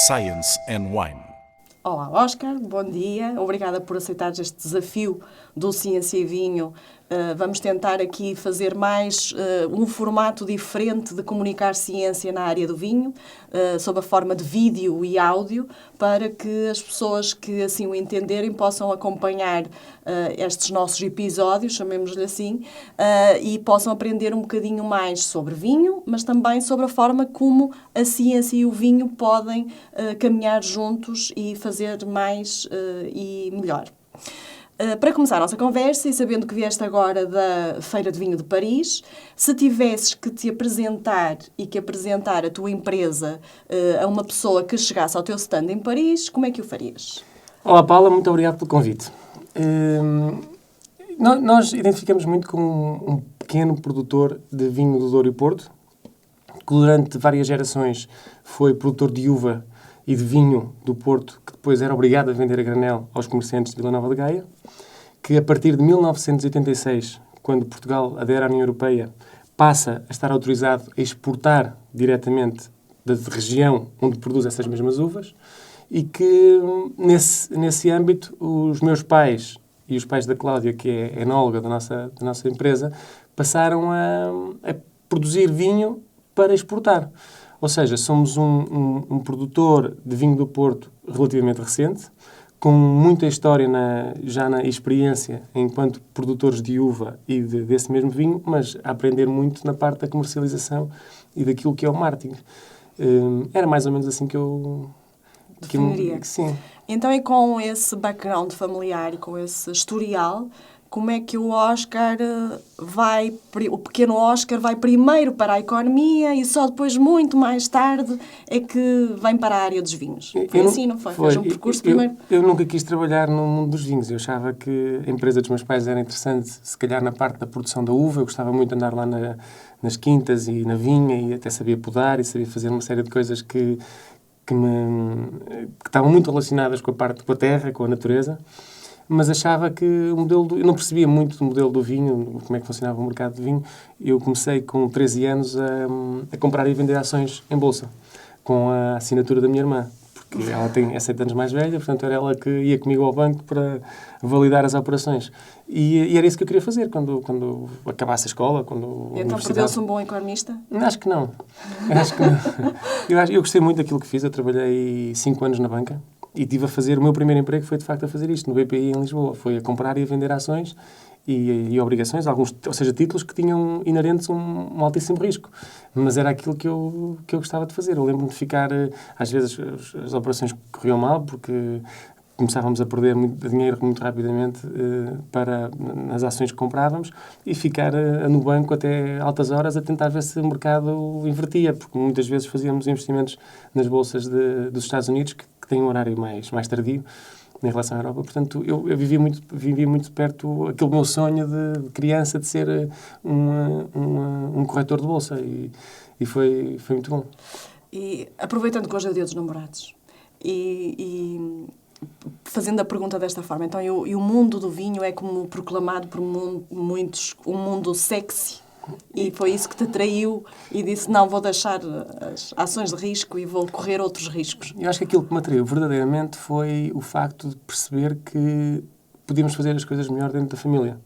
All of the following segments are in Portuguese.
Science and Wine. Olá, Oscar, bom dia. Obrigada por aceitares este desafio do Ciência e Vinho. Vamos tentar aqui fazer mais um formato diferente de comunicar ciência na área do vinho, sob a forma de vídeo e áudio, para que as pessoas que assim o entenderem possam acompanhar estes nossos episódios, chamemos-lhe assim, e possam aprender um bocadinho mais sobre vinho, mas também sobre a forma como a ciência e o vinho podem caminhar juntos e fazer mais e melhor. Para começar a nossa conversa, e sabendo que vieste agora da Feira de Vinho de Paris, se tivesses que te apresentar e que apresentar a tua empresa a uma pessoa que chegasse ao teu stand em Paris, como é que o farias? Olá, Paula, muito obrigado pelo convite. Nós identificamos muito com um pequeno produtor de vinho do Douro e Porto, que durante várias gerações foi produtor de uva e de vinho do Porto, que depois era obrigado a vender a granel aos comerciantes de Vila Nova de Gaia, que a partir de 1986, quando Portugal adere à União Europeia, passa a estar autorizado a exportar diretamente da região onde produz essas mesmas uvas, e que nesse âmbito os meus pais e os pais da Cláudia, que é enóloga da nossa empresa, passaram a produzir vinho para exportar. Ou seja, somos um produtor de vinho do Porto relativamente recente, com muita história já na experiência enquanto produtores de uva e desse mesmo vinho, mas a aprender muito na parte da comercialização e daquilo que é o marketing. Era mais ou menos assim que eu... Definiria. Sim. Então, e com esse background familiar e com esse historial, como é que o pequeno Oscar vai primeiro para a economia e só depois, muito mais tarde, é que vem para a área dos vinhos? Foi assim, não foi? Fez um percurso primeiro? Eu nunca quis trabalhar no mundo dos vinhos. Eu achava que a empresa dos meus pais era interessante, se calhar na parte da produção da uva. Eu gostava muito de andar lá nas quintas e na vinha, e até sabia podar e sabia fazer uma série de coisas que estavam muito relacionadas com a terra, com a natureza. Mas achava que o modelo eu não percebia muito do modelo do vinho, como é que funcionava o mercado de vinho. Eu comecei com 13 anos a comprar e vender ações em bolsa, com a assinatura da minha irmã, porque ela é 7 anos mais velha, portanto era ela que ia comigo ao banco para validar as operações. E era isso que eu queria fazer quando acabasse a escola, quando a Então perdeu-se um bom economista? Acho que não. Eu gostei muito daquilo que fiz. Eu trabalhei 5 anos na banca. E estive a fazer, o meu primeiro emprego foi de facto a fazer isto, no BPI em Lisboa. Foi a comprar e a vender ações e obrigações, ou seja, títulos que tinham inerentes um altíssimo risco. Mas era aquilo que eu gostava de fazer. Eu lembro-me de ficar, às vezes as operações corriam mal, porque começávamos a perder muito dinheiro muito rapidamente nas ações que comprávamos, e ficar no banco até altas horas a tentar ver se o mercado invertia, porque muitas vezes fazíamos investimentos nas bolsas dos Estados Unidos, que têm um horário mais tardio em relação à Europa. Portanto, eu vivi muito de perto aquele meu sonho de criança de ser um corretor de bolsa, e foi muito bom. E aproveitando que hoje é o Dia dos Namorados, e fazendo a pergunta desta forma, então, e o mundo do vinho é como proclamado por muitos um mundo sexy, e foi isso que te atraiu e disse, não, vou deixar as ações de risco e vou correr outros riscos? Eu acho que aquilo que me atraiu verdadeiramente foi o facto de perceber que podíamos fazer as coisas melhor dentro da família.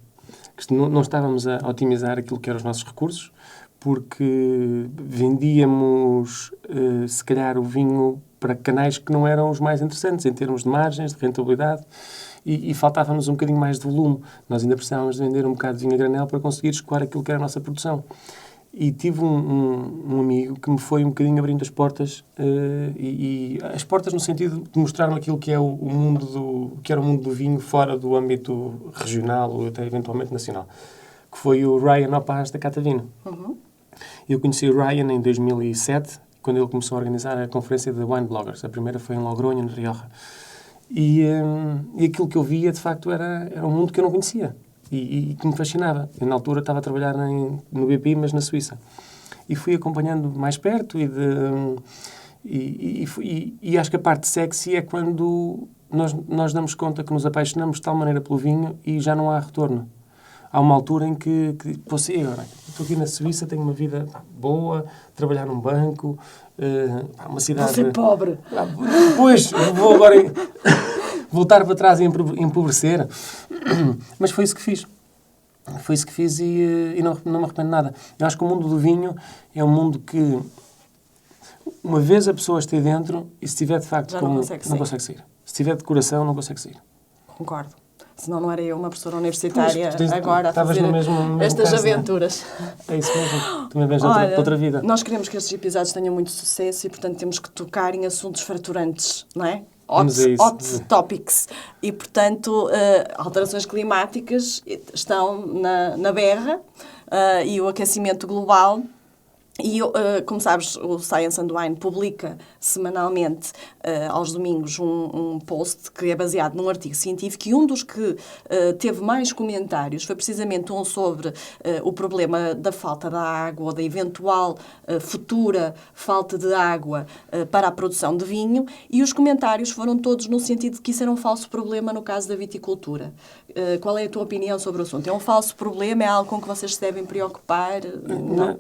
Que não estávamos a otimizar aquilo que eram os nossos recursos, porque vendíamos, se calhar, o vinho para canais que não eram os mais interessantes em termos de margens, de rentabilidade, e faltava-nos um bocadinho mais de volume. Nós ainda precisávamos de vender um bocado de vinho a granel para conseguir escoar aquilo que era a nossa produção. E tive um amigo que me foi um bocadinho abrindo as portas, e as portas no sentido de mostrar-me aquilo que é que era o mundo do vinho fora do âmbito regional ou até eventualmente nacional, que foi o Ryan Opaz da Catavino. Uhum. Eu conheci o Ryan em 2007, quando ele começou a organizar a conferência de Wine Bloggers. A primeira foi em Logronho, na Rioja. E aquilo que eu via, de facto, era um mundo que eu não conhecia e que me fascinava. Eu, na altura, estava a trabalhar no BPI, mas na Suíça. E fui acompanhando mais perto e acho que a parte sexy é quando nós damos conta que nos apaixonamos de tal maneira pelo vinho e já não há retorno. há uma altura em que você, agora, estou aqui na Suíça, tenho uma vida boa, trabalhar num banco, uma cidade... Vou ser pobre. Pois, vou agora voltar para trás e empobrecer. Mas foi isso que fiz. Foi isso que fiz e não me arrependo de nada. Eu acho que o mundo do vinho é um mundo que, uma vez a pessoa esteja dentro, e se tiver de facto... Já não consegue sair. Se tiver de coração, não consegue sair. Concordo. Senão não era eu uma professora universitária agora a estavas fazer no mesmo estas caso, aventuras. É isso mesmo. Também vens de outra vida. Nós queremos que estes episódios tenham muito sucesso e, portanto, temos que tocar em assuntos fraturantes, não é? Hot topics. E, portanto, alterações climáticas estão na berra e o aquecimento global. E, como sabes, o Science and Wine publica semanalmente, aos domingos, um post que é baseado num artigo científico, e um dos que teve mais comentários foi precisamente um sobre o problema da falta de água, ou da eventual futura falta de água para a produção de vinho, e os comentários foram todos no sentido de que isso era um falso problema no caso da viticultura. Qual é a tua opinião sobre o assunto? É um falso problema? É algo com que vocês se devem preocupar?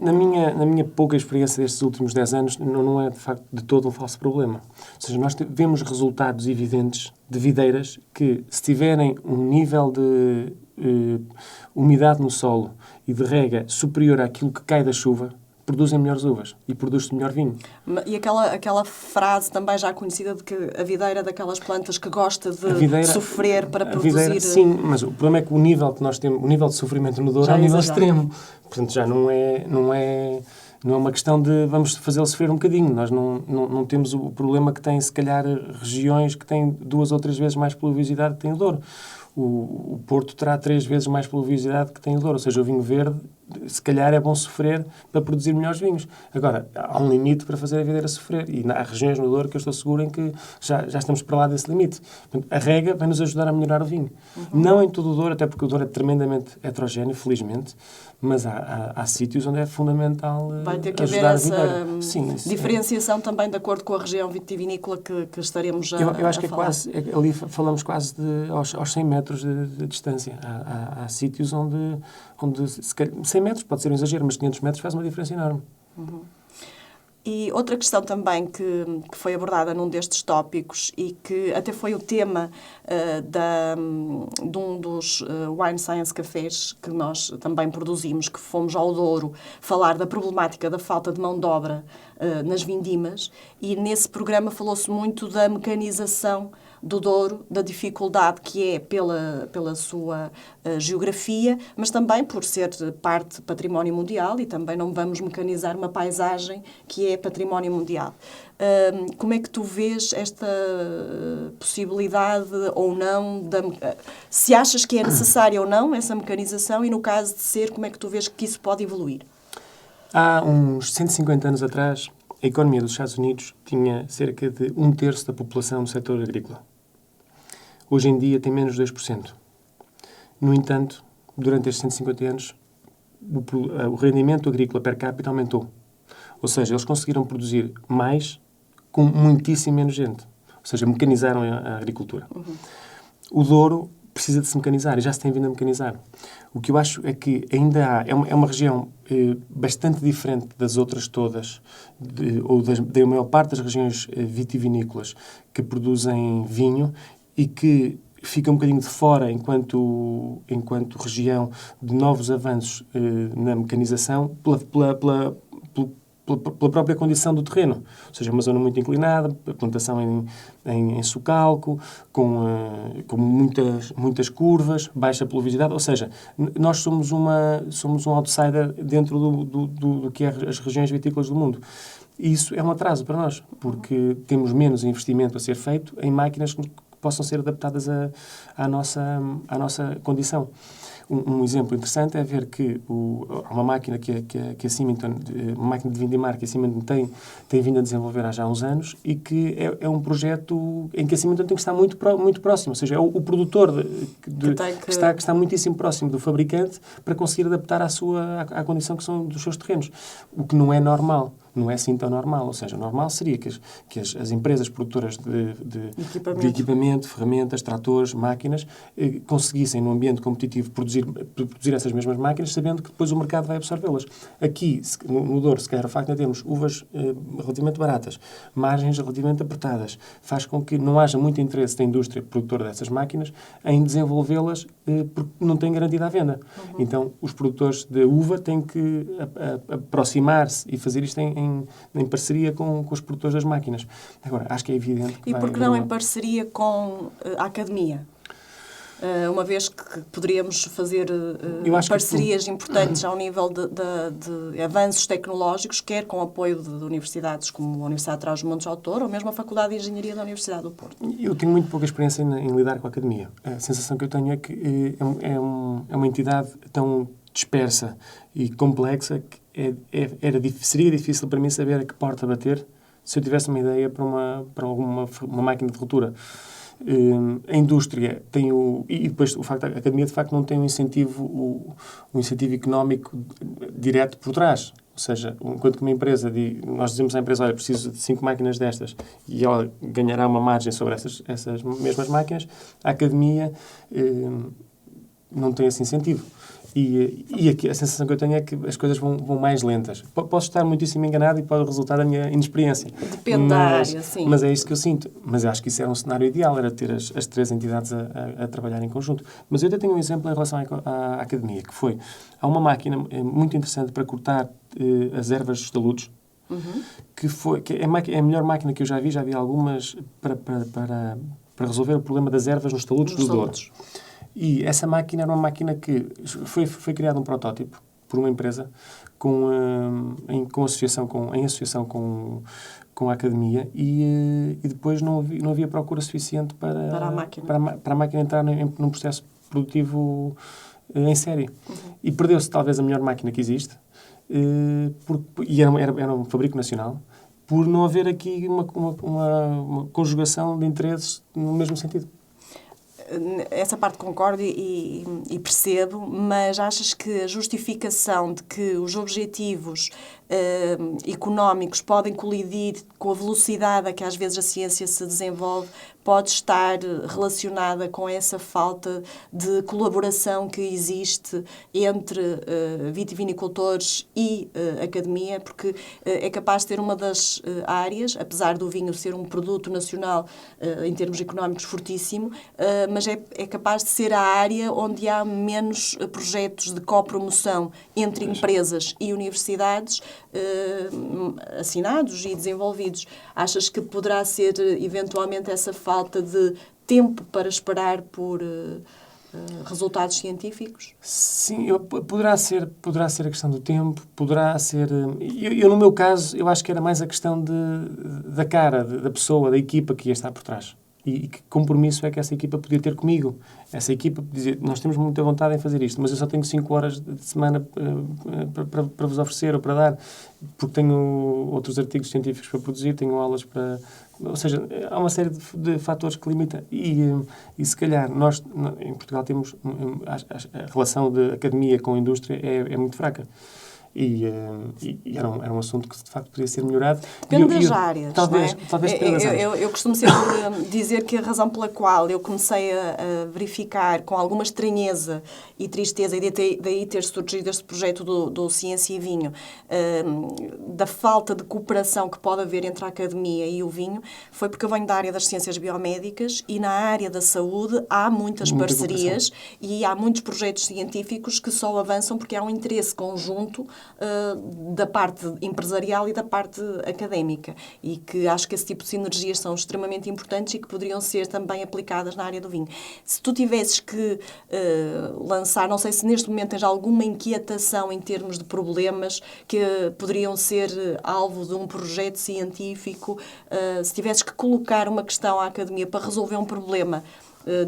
Na minha pouca experiência destes últimos 10 anos, não é, de facto, de todo um falso problema. Ou seja, nós vemos resultados evidentes de videiras que, se tiverem um nível de umidade no solo e de rega superior àquilo que cai da chuva, produzem melhores uvas e produz-se melhor vinho. E aquela frase também já conhecida de que a videira é daquelas plantas que gosta de sofrer para produzir... Videira, sim, mas o problema é que o nível que nós temos, o nível de sofrimento no Douro é um nível extremo. Portanto, já não é uma questão de vamos fazê-lo sofrer um bocadinho. Nós não temos o problema que tem, se calhar, regiões que têm 2 ou 3 vezes mais pluviosidade que tem o Douro. O Porto terá 3 vezes mais pluviosidade que tem o Douro. Ou seja, o vinho verde, se calhar, é bom sofrer para produzir melhores vinhos. Agora, há um limite para fazer a videira sofrer. E há regiões no Douro que eu estou seguro em que já estamos para lá desse limite. Portanto, a rega vai nos ajudar a melhorar o vinho. Não em todo o Douro, até porque o Douro é tremendamente heterogéneo, felizmente, mas há sítios onde é fundamental vai ter que ajudar haver essa diferenciação também de acordo com a região vitivinícola que estaremos a Eu acho que falar. Ali falamos quase aos 100 metros de distância. Há sítios onde se calhar, 100 metros pode ser um exagero, mas 500 metros faz uma diferença enorme. E outra questão também que foi abordada num destes tópicos e que até foi o tema de um dos Wine Science Cafés que nós também produzimos, que fomos ao Douro falar da problemática da falta de mão de obra nas vindimas, e nesse programa falou-se muito da mecanização do Douro, da dificuldade que é pela sua geografia, mas também por ser parte património mundial, e também não vamos mecanizar uma paisagem que é património mundial. Como é que tu vês esta possibilidade ou não? Se achas que é necessária ou não essa mecanização, e no caso de ser, como é que tu vês que isso pode evoluir? Há uns 150 anos atrás, a economia dos Estados Unidos tinha cerca de 1/3 da população no setor agrícola. Hoje em dia tem menos de 2%. No entanto, durante estes 150 anos, o rendimento agrícola per capita aumentou. Ou seja, eles conseguiram produzir mais com muitíssimo menos gente. Ou seja, mecanizaram a agricultura. O Douro precisa de se mecanizar e já se tem vindo a mecanizar. O que eu acho é que ainda há... É uma região bastante diferente das outras todas, da maior parte das regiões vitivinícolas que produzem vinho, e que fica um bocadinho de fora enquanto região de novos avanços na mecanização pela própria condição do terreno. Ou seja, uma zona muito inclinada, a plantação em socalco, com muitas curvas, baixa pluviosidade. Ou seja, nós somos um outsider dentro do que é as regiões vitícolas do mundo. E isso é um atraso para nós, porque temos menos investimento a ser feito em máquinas que possam ser adaptadas à nossa condição. Um exemplo interessante é ver que há uma máquina que a Symington, uma máquina de vindimar que a Symington tem vindo a desenvolver há já uns anos, e que é um projeto em que a Symington tem que estar muito próximo, ou seja, é o produtor que está muitíssimo próximo do fabricante para conseguir adaptar à condição que são dos seus terrenos, o que não é normal. não é assim tão normal. Ou seja, o normal seria que as empresas produtoras de equipamento, ferramentas, tratores, máquinas, conseguissem, num ambiente competitivo, produzir essas mesmas máquinas, sabendo que depois o mercado vai absorvê-las. Aqui, no Douro, se calhar, o facto de termos uvas relativamente baratas, margens relativamente apertadas, faz com que não haja muito interesse da indústria produtora dessas máquinas em desenvolvê-las porque não tem garantida a venda. Então, os produtores de uva têm que aproximar-se e fazer isto em parceria com os produtores das máquinas. Agora, acho que é evidente que E por que não em parceria com a academia? Uma vez que poderíamos fazer parcerias importantes ao nível de avanços tecnológicos, quer com apoio de universidades como a Universidade de Trás-os-Montes Autor ou mesmo a Faculdade de Engenharia da Universidade do Porto. Eu tenho muito pouca experiência em lidar com a academia. A sensação que eu tenho é que é uma entidade tão dispersa e complexa que seria difícil para mim saber a que porta bater se eu tivesse uma ideia para alguma máquina de ruptura. A indústria tem e depois o facto a academia de facto não tem um incentivo económico direto por trás. Ou seja, enquanto que uma empresa nós dizemos à empresa, olha, preciso de 5 máquinas destas e ela ganhará uma margem sobre essas mesmas máquinas, a academia não tem esse incentivo. E aqui a sensação que eu tenho é que as coisas vão mais lentas. Posso estar muitíssimo enganado e pode resultar da minha inexperiência. Depende da área, sim. Mas é isto que eu sinto. Mas eu acho que isso era um cenário ideal, era ter as 3 entidades a trabalhar em conjunto. Mas eu até tenho um exemplo em relação à academia, que foi, há uma máquina muito interessante para cortar as ervas dos taludes, que é a melhor máquina que eu já vi algumas para resolver o problema das ervas nos taludes do Douro. E essa máquina era uma máquina que foi criado um protótipo por uma empresa em associação com a academia e depois não havia procura suficiente para a máquina entrar num processo produtivo em série. E perdeu-se talvez a melhor máquina que existe e era um fabrico nacional por não haver aqui uma conjugação de interesses no mesmo sentido. Essa parte concordo e percebo, mas achas que a justificação de que os objetivos económicos podem colidir com a velocidade a que às vezes a ciência se desenvolve pode estar relacionada com essa falta de colaboração que existe entre vitivinicultores e academia, porque é capaz de ter uma das áreas, apesar do vinho ser um produto nacional em termos económicos fortíssimo, mas é capaz de ser a área onde há menos projetos de copromoção entre empresas e universidades assinados e desenvolvidos. Achas que poderá ser eventualmente essa falta de tempo para esperar por resultados científicos? Sim, poderá ser a questão do tempo, poderá ser... no meu caso, eu acho que era mais a questão da cara, da pessoa, da equipa que ia estar por trás. E que compromisso é que essa equipa podia ter comigo? Essa equipa dizia, nós temos muita vontade em fazer isto, mas eu só tenho 5 horas de semana para vos oferecer ou para dar, porque tenho outros artigos científicos para produzir, tenho aulas para... Ou seja, há uma série de fatores que limitam. E se calhar, nós, em Portugal, temos... A relação de academia com a indústria é muito fraca. E era um assunto que, de facto, podia ser melhorado. Depende das áreas. Talvez dependa das áreas. Eu costumo sempre dizer que a razão pela qual eu comecei a verificar com alguma estranheza e tristeza, e daí ter surgido este projeto do Ciência e Vinho, da falta de cooperação que pode haver entre a academia e o vinho, foi porque eu venho da área das ciências biomédicas e na área da saúde há muitas parcerias e há muitos projetos científicos que só avançam porque há um interesse conjunto da parte empresarial e da parte académica, e que acho que esse tipo de sinergias são extremamente importantes e que poderiam ser também aplicadas na área do vinho. Se tu tivesses que lançar, não sei se neste momento tens alguma inquietação em termos de problemas que poderiam ser alvo de um projeto científico, se tivesses que colocar uma questão à academia para resolver um problema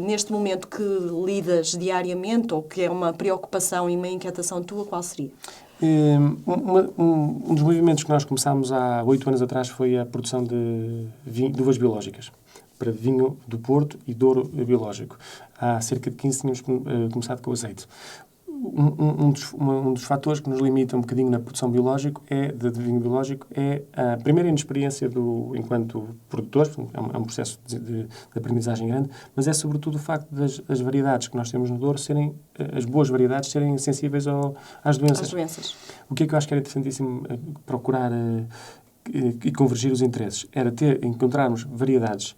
neste momento que lidas diariamente ou que é uma preocupação e uma inquietação tua, qual seria? Um dos movimentos que nós começámos há 8 anos atrás foi a produção de uvas biológicas, para vinho do Porto e Douro biológico. Há cerca de 15 tínhamos começado com o azeite. um dos fatores que nos limita um bocadinho na produção de vinho biológico é a primeira inexperiência enquanto produtores, é um processo de aprendizagem grande, mas é sobretudo o facto das variedades que nós temos no Douro as boas variedades serem sensíveis às doenças. Às doenças. O que é que eu acho que era interessantíssimo procurar e convergir os interesses? Era encontrarmos variedades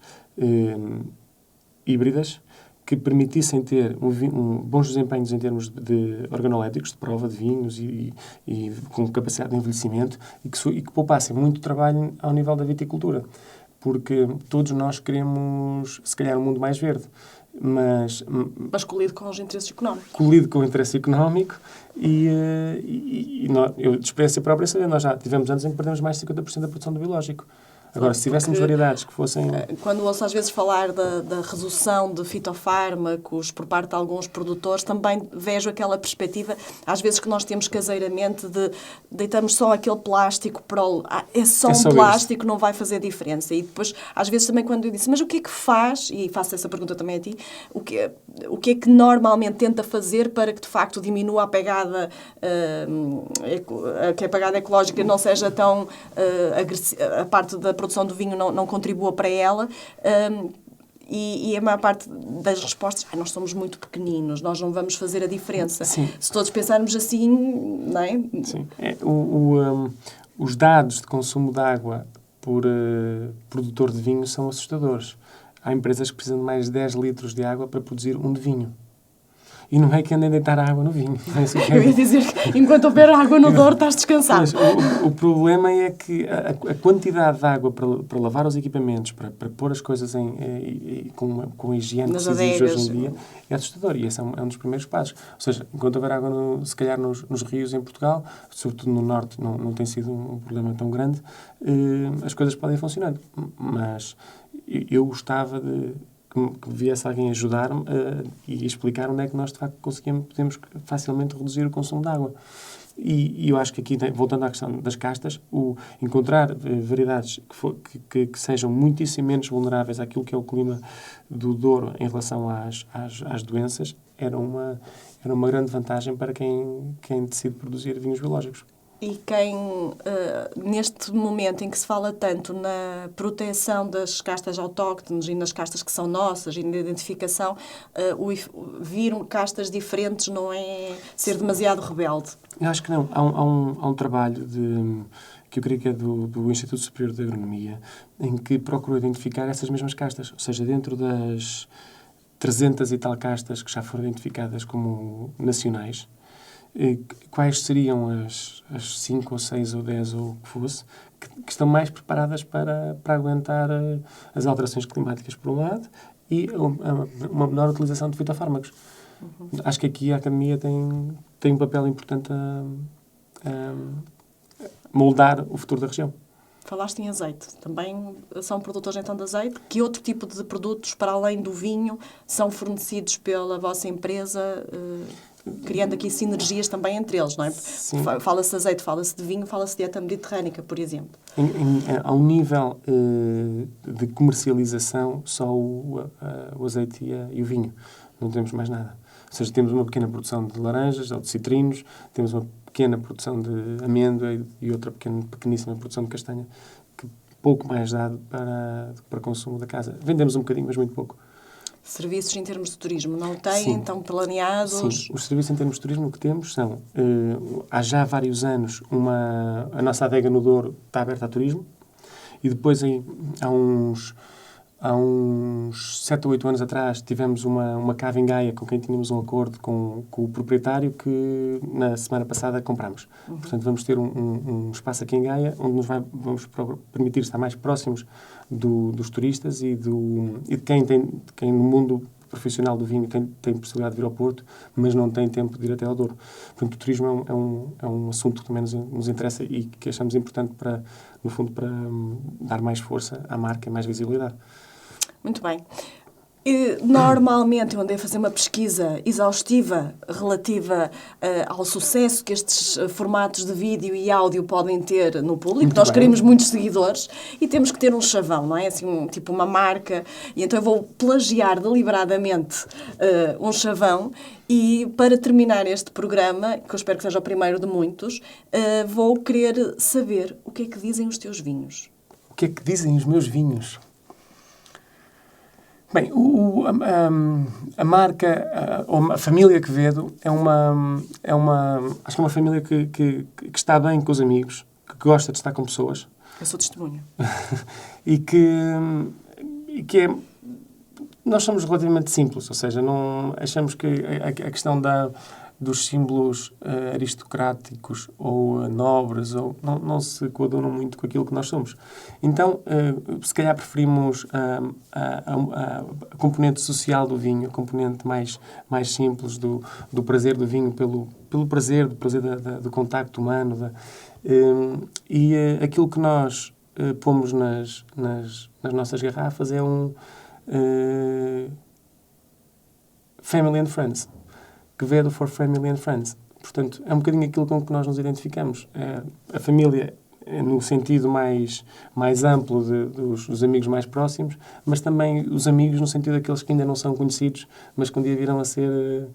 híbridas que permitissem ter bons desempenhos em termos de organoléticos, de prova de vinhos e com capacidade de envelhecimento e que poupassem muito trabalho ao nível da viticultura. Porque todos nós queremos, se calhar, um mundo mais verde. Mas colido com os interesses económicos. Colido com o interesse económico eu, de experiência própria, sabendo, nós já tivemos anos em que perdemos mais de 50% da produção do biológico. Agora, se tivéssemos variedades que fossem... Quando ouço às vezes falar da redução de fitofármacos por parte de alguns produtores, também vejo aquela perspectiva, às vezes que nós temos caseiramente, de deitamos só aquele plástico para é só um plástico, isso não vai fazer diferença. E depois, às vezes também quando eu disse, mas o que é que faz, e faço essa pergunta também a ti, o que é que normalmente tenta fazer para que de facto diminua a pegada, que a pegada ecológica não seja tão agressiva, a parte da produção do vinho não contribua para ela, e a maior parte das respostas, nós somos muito pequeninos, nós não vamos fazer a diferença. Sim. Se todos pensarmos assim, não é? Sim. Os dados de consumo de água por produtor de vinho são assustadores. Há empresas que precisam de mais de 10 litros de água para produzir um de vinho. E não é que andem a deitar água no vinho. Eu ia dizer que enquanto houver água no Douro estás descansado. Mas o problema é que a quantidade de água para lavar os equipamentos, para pôr as coisas com a higiene que se exige hoje em dia, é assustador. E esse é um dos primeiros passos. Ou seja, enquanto houver água, se calhar nos rios em Portugal, sobretudo no Norte, não tem sido um problema tão grande, as coisas podem funcionar. Mas eu gostava que viesse alguém ajudar-me e explicar onde é que nós, de facto, podemos facilmente reduzir o consumo de água. E eu acho que aqui, voltando à questão das castas, encontrar variedades que sejam muitíssimo menos vulneráveis àquilo que é o clima do Douro em relação às doenças era uma grande vantagem para quem decide produzir vinhos biológicos. E neste momento em que se fala tanto na proteção das castas autóctones e nas castas que são nossas e na identificação, vir castas diferentes não é ser demasiado rebelde? Eu acho que não. Há um trabalho que eu creio que é do Instituto Superior de Agronomia, em que procura identificar essas mesmas castas. Ou seja, dentro das 300 e tal castas que já foram identificadas como nacionais, quais seriam as 5 ou 6 ou 10 ou o que fosse, que estão mais preparadas para aguentar as alterações climáticas, por um lado, e uma menor utilização de fitofármacos. Uhum. Acho que aqui a Academia tem um papel importante a moldar o futuro da região. Falaste em azeite. Também são produtores então de azeite? Que outro tipo de produtos, para além do vinho, são fornecidos pela vossa empresa, criando aqui sinergias também entre eles, não é? Sim. Fala-se de azeite, fala-se de vinho, fala-se de dieta mediterrânica, por exemplo. Ao nível de comercialização, só o azeite e o vinho. Não temos mais nada. Ou seja, temos uma pequena produção de laranjas ou de citrinos, temos uma pequena produção de amêndoa e outra pequeníssima produção de castanha, que pouco mais dado para consumo da casa. Vendemos um bocadinho, mas muito pouco. Serviços em termos de turismo não têm? Estão planeados? Sim, os serviços em termos de turismo que temos são, há já vários anos, a nossa adega no Douro está aberta a turismo, e depois há uns 7 ou 8 anos atrás tivemos uma cava em Gaia com quem tínhamos um acordo com o proprietário que na semana passada compramos. Uhum. Portanto, vamos ter um espaço aqui em Gaia onde vamos permitir estar mais próximos dos turistas e de quem no mundo profissional do vinho tem possibilidade de vir ao Porto, mas não tem tempo de ir até ao Douro. Portanto, o turismo é um assunto que também nos interessa e que achamos importante no fundo, para dar mais força à marca e mais visibilidade. Muito bem. Normalmente eu andei a fazer uma pesquisa exaustiva relativa ao sucesso que estes formatos de vídeo e áudio podem ter no público. Muito Nós bem. queremos muitos seguidores e temos que ter um chavão, não é? Assim, tipo uma marca. E então eu vou plagiar deliberadamente um chavão e para terminar este programa, que eu espero que seja o primeiro de muitos, vou querer saber o que é que dizem os teus vinhos. O que é que dizem os meus vinhos? Bem, a marca, ou a família Quevedo acho que é uma família que está bem com os amigos, que gosta de estar com pessoas. Eu sou testemunha. e que é... Nós somos relativamente simples, ou seja, não achamos que a questão dos símbolos aristocráticos ou nobres ou não se coadunam muito com aquilo que nós somos. Então, se calhar preferimos a componente social do vinho, a componente mais simples do prazer do vinho, pelo prazer, do contacto humano. Aquilo que nós pomos nas nossas garrafas é Family and Friends. Quevedo for Family and Friends. Portanto, é um bocadinho aquilo com que nós nos identificamos. A família no sentido mais amplo dos amigos mais próximos, mas também os amigos no sentido daqueles que ainda não são conhecidos, mas que um dia virão a ser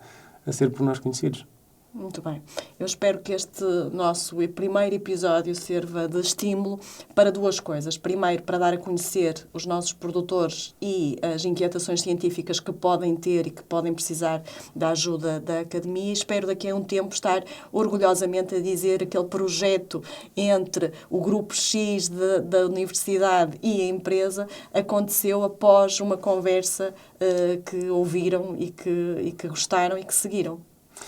por nós conhecidos. Muito bem. Eu espero que este nosso primeiro episódio sirva de estímulo para duas coisas. Primeiro, para dar a conhecer os nossos produtores e as inquietações científicas que podem ter e que podem precisar da ajuda da Academia. Espero daqui a um tempo estar orgulhosamente a dizer aquele projeto entre o grupo X da universidade e a empresa aconteceu após uma conversa que ouviram e que gostaram e que seguiram.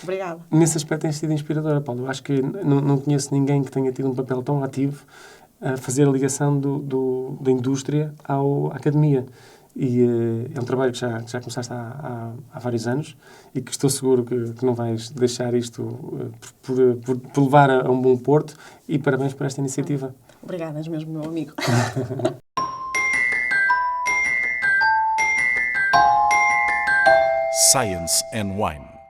Obrigada. Nesse aspecto tem sido inspiradora, Paulo. Eu acho que não conheço ninguém que tenha tido um papel tão ativo a fazer a ligação da indústria à academia. E é um trabalho que já começaste há vários anos e que estou seguro que não vais deixar isto por levar a um bom porto. E parabéns por esta iniciativa. Obrigada, és mesmo meu amigo. Science and Wine.